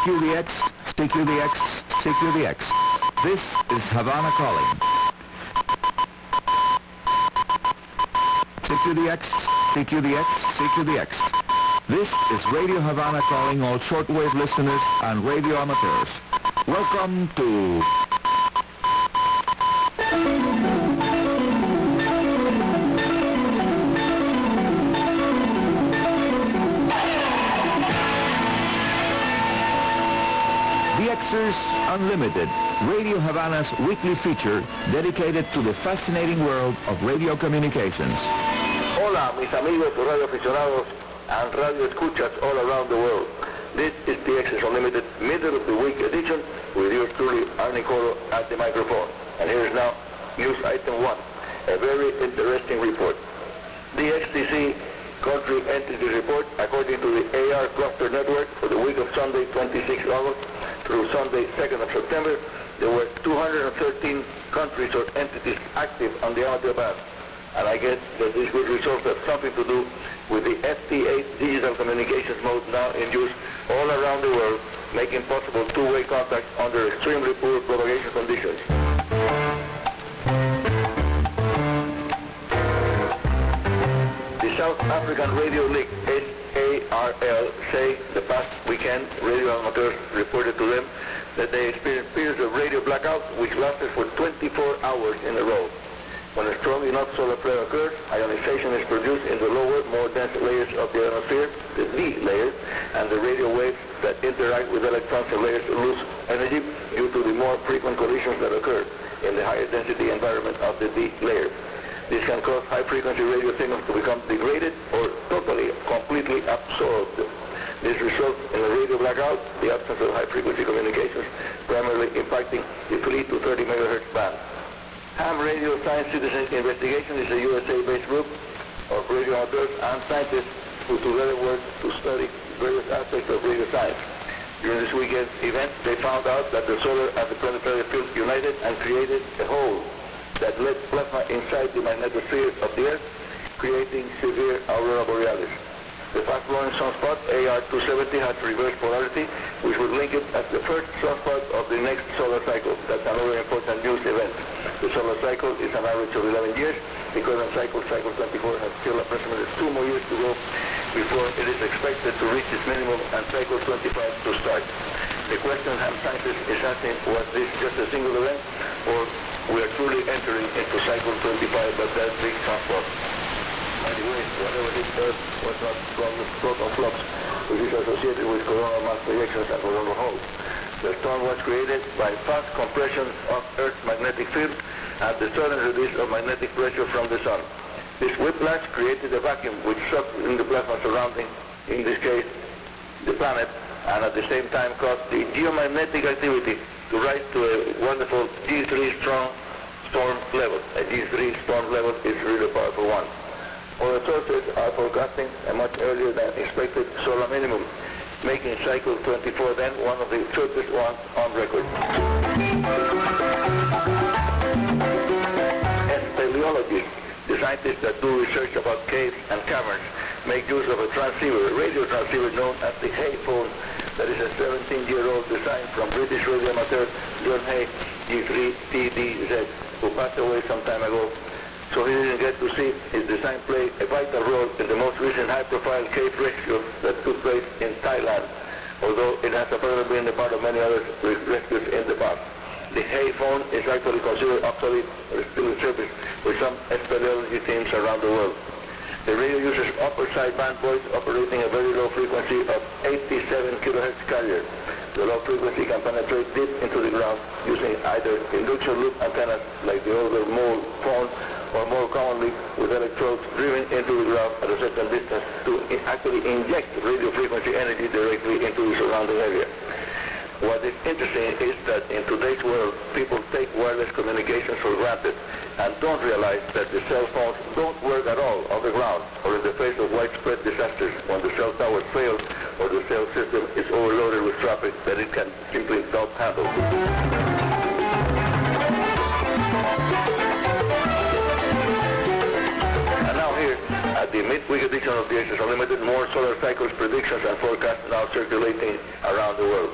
CQDX, CQDX, CQDX. This is Havana calling. CQDX, CQDX, CQDX. This is Radio Havana calling all shortwave listeners and radio amateurs. Welcome to... DXers Unlimited, Radio Havana's weekly feature dedicated to the fascinating world of radio communications. Hola, mis amigos radio aficionados and radio escuchas all around the world. This is DXers Unlimited middle of the week edition with yours truly, Arnie Coro, at the microphone. And here is now news item 1, a very interesting report. The XTC Country Entity Report, according to the AR Cluster Network, for the week of Sunday, 26 August through Sunday, 2nd of September, there were 213 countries or entities active on the amateur band. And I guess that these good results have something to do with the FT8 digital communications mode now in use all around the world, making possible two-way contact under extremely poor propagation conditions. South African Radio League, SARL, say the past weekend, radio amateurs reported to them that they experienced periods of radio blackout which lasted for 24 hours in a row. When a strong enough solar flare occurs, ionization is produced in the lower, more dense layers of the ionosphere, the D layer, and the radio waves that interact with electrons and layers lose energy due to the more frequent collisions that occur in the higher density environment of the D layer. This can cause high-frequency radio signals to become degraded or totally, completely absorbed. This results in a radio blackout, the absence of high-frequency communications, primarily impacting the 3 to 30 megahertz band. Ham Radio Science Citizen Investigation is a USA-based group of radio amateurs and scientists who together work to study various aspects of radio science. During this weekend's event, they found out that the solar and the planetary fields united and created a hole that led plasma inside the magnetosphere of the Earth, creating severe aurora borealis. The fast-blowing sunspot, AR-270, has reverse polarity, which would link it as the first sunspot of the next solar cycle. That's another important news event. The solar cycle is an average of 11 years. The current cycle, cycle 24, has still approximately 2 more years to go before it is expected to reach its minimum and cycle 25 to start. The question scientists is asking, was this just a single event, or we are truly entering into cycle 25 of that big sunspot? By the way, whatever this Earth was not from the proton flux, which is associated with coronal mass projections and coronal holes. The storm was created by fast compression of Earth's magnetic field and the sudden release of magnetic pressure from the sun. This whiplash created a vacuum which sucked in the plasma surrounding, in this case, the planet, and at the same time caused the geomagnetic activity to rise to a wonderful G3 strong storm level. A G3 storm level is really a powerful one. Our sources are forecasting a much earlier than expected solar minimum, making cycle 24 then one of the shortest ones on record. Speleologists, the scientists that do research about caves and caverns, make use of a transceiver, a radio transceiver known as the Hay phone, that is a 17-year-old design from British radio amateur John Hay, G3TDZ, who passed away some time ago. So he didn't get to see his design play a vital role in the most recent high-profile cave rescue that took place in Thailand, although it has apparently been a part of many other rescues in the past. The Hay phone is actually considered obsolete or still in service with some speleology teams around the world. The radio uses upper sideband voice operating a very low frequency of 87 kHz carrier. The low frequency can penetrate deep into the ground using either induction loop antennas like the older mole phone, or more commonly with electrodes driven into the ground at a certain distance to actually inject radio frequency energy directly into the surrounding area. What is interesting is that in today's world, people take wireless communications for granted and don't realize that the cell phones don't work at all on the ground or in the face of widespread disasters when the cell tower fails or the cell system is overloaded with traffic that it can simply not handle. And now here, at the midweek edition of DXers Unlimited, more solar cycles predictions and forecasts now circulating around the world.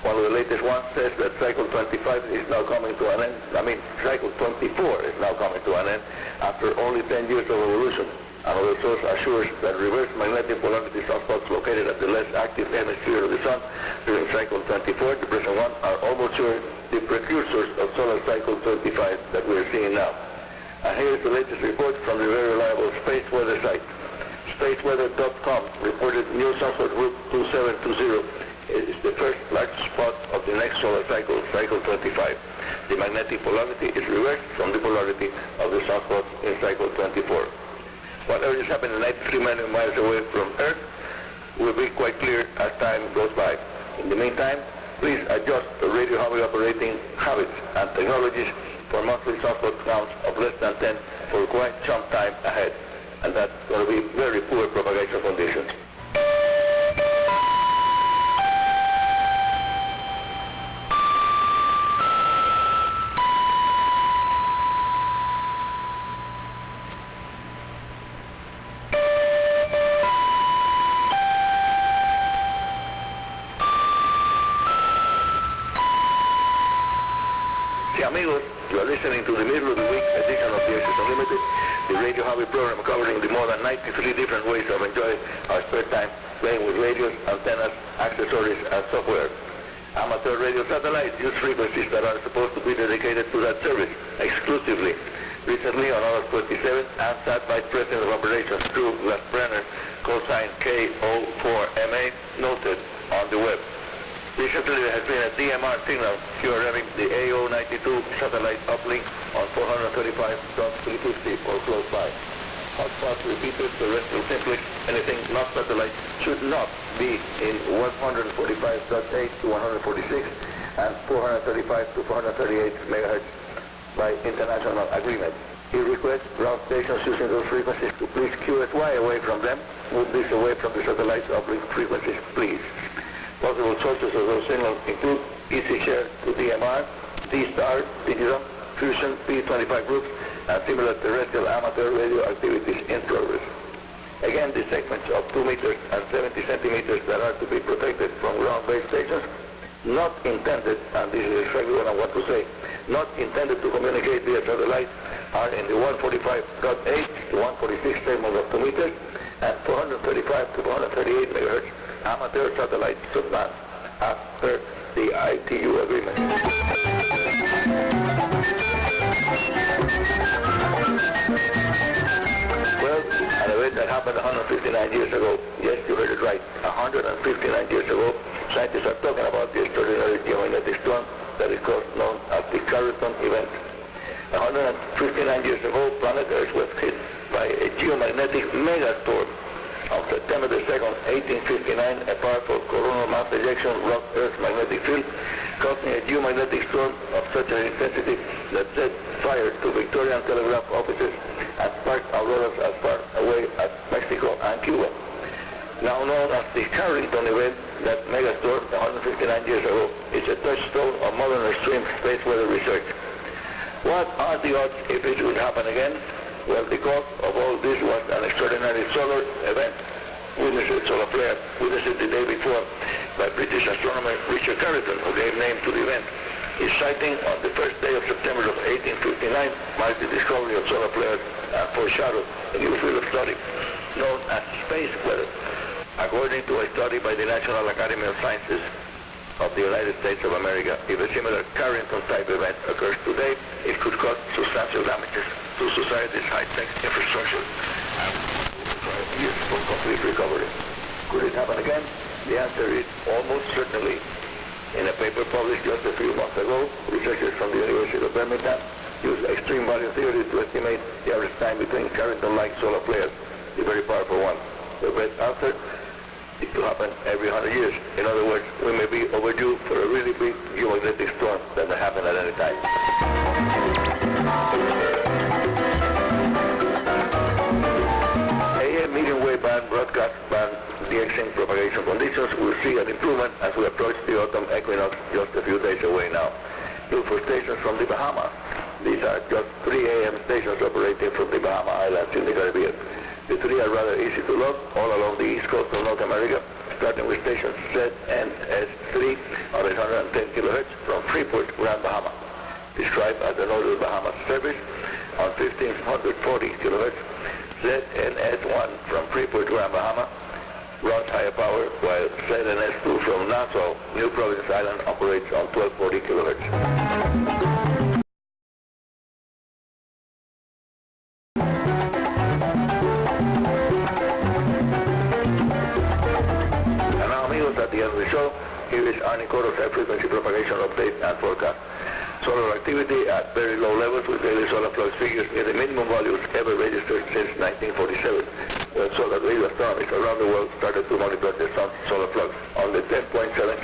One of the latest ones says that cycle 25 is now coming to an end. Cycle 24 is now coming to an end after only 10 years of evolution. Another source assures that reverse magnetic polarity sunspots located at the less active hemisphere of the sun during cycle 24, the present one, are almost sure the precursors of solar cycle 25 that we are seeing now. And here is the latest report from the very reliable space weather site. Spaceweather.com reported new sunspot group 2720 is the first large spot of the next solar cycle, cycle 25. The magnetic polarity is reversed from the polarity of the sunspot in cycle 24. Whatever is happening 93 million miles away from Earth will be quite clear as time goes by. In the meantime, please adjust the radio Havana operating habits and technologies for monthly sunspot counts of less than 10 for quite some time ahead. And that's going to be very poor propagation conditions. Amigos, you are listening to the middle of the week edition of DXers Unlimited, the Radio Havana program covering the more than 93 different ways of enjoying our spare time playing with radios, antennas, accessories, and software. Amateur radio satellites use frequencies that are supposed to be dedicated to that service exclusively. Recently, on August 27th, ANSAT Vice President of Operations Drew Glassbrenner, callsign KO4MA, noted on the web. Recently, there has been a DMR signal QRMing the AO92 satellite uplink on 435.350 or close by. Hotspots repeated, terrestrial simplex, anything not satellite should not be in 145.8 to 146 and 435 to 438 MHz by international agreement. He requests ground stations using those frequencies to please QSY away from them, move this away from the satellite's uplink frequencies, please. Possible sources of those signals include easy share to DMR, D-Star, Digital, Fusion, P25 groups, and similar terrestrial amateur radio activities in progress. Again, the segments of 2 meters and 70 centimeters that are to be protected from ground-based stations, not intended, and this is exactly what I want to say, not intended to communicate via satellite, are in the 145.8 to 146 segments of 2 meters and 435 to 438 MHz amateur satellite subbands after the ITU agreement. Well, an event that happened 159 years ago. Yes, you heard it right. 159 years ago, scientists are talking about the extraordinary geomagnetic storm that is known as the Carrington event. 159 years ago, planet Earth was hit by a geomagnetic megastorm. On September 2nd, 1859, a powerful coronal mass ejection rocked Earth's magnetic field, causing a geomagnetic storm of such an intensity that set fire to Victorian telegraph offices and sparked auroras as far away as Mexico and Cuba. Now known as the Carrington event, that megastorm 159 years ago is a touchstone of modern extreme space weather research. What are the odds if it would happen again? Well, the cause of all this was an extraordinary solar event, solar flare, witnessed the day before by British astronomer Richard Carrington, who gave name to the event. His sighting on the first day of September of 1859 marked the discovery of solar flares and foreshadowed a new field of study known as space weather. According to a study by the National Academy of Sciences of the United States of America, if a similar Carrington-type event occurs today, it could cause substantial damages to society's high-tech infrastructure and require years for complete recovery. Could it happen again? The answer is almost certainly. In a paper published just a few months ago, researchers from the University of Birmingham used extreme value theory to estimate the average time between Carrington-like solar flares, the very powerful one. The best answer is to happen every 100 years. In other words, we may be overdue for a really big geomagnetic storm that may happen at any time. AM medium wave band, broadcast band, DXing propagation conditions will see an improvement as we approach the autumn equinox just a few days away now. Look for stations from the Bahamas. These are just 3 AM stations operating from the Bahama Islands in the Caribbean. The 3 are rather easy to log all along the east coast of North America, starting with station ZNS3 on 810 kHz from Freeport, Grand Bahama. Described as the Northern Bahamas service on 1540 kHz. ZNS1 from Freeport, Grand Bahama runs higher power, while ZNS2 from Nassau, New Providence Island, operates on 1240 kHz. And now, amigos, at the end of the show, here is Arnie Coro's high-frequency propagation update and forecast. Solar activity at very low levels with daily solar flux figures in the minimum values ever registered since 1947, when solar radio astronomers around the world started to monitor the sun's solar flux on the 10.7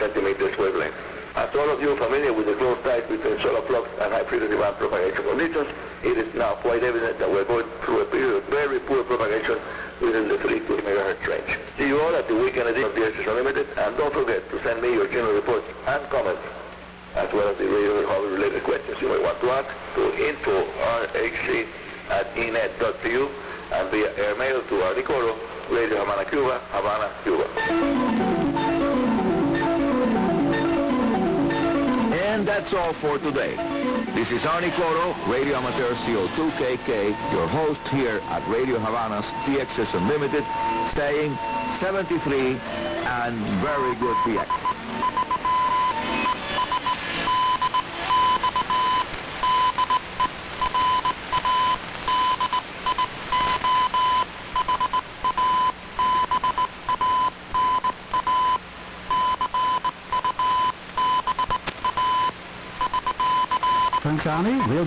centimeters wavelength. As all of you are familiar with the close ties between solar flux and high-frequency band propagation conditions, it is now quite evident that we're going through a period of very poor propagation within the 3 MHz range. See you all at the weekend edition of DXers Unlimited, and don't forget to send me your general reports and comments, as well as the radio related questions you may want to ask, to info@rhc@enet.pu and via airmail to Arnie Coro, Radio Havana Cuba, Havana, Cuba. And that's all for today. This is Arnie Coro, Radio Amateur CO2KK, your host here at Radio Havana's DXers Unlimited, saying 73 and very good DX. Thanks, Arnie. Real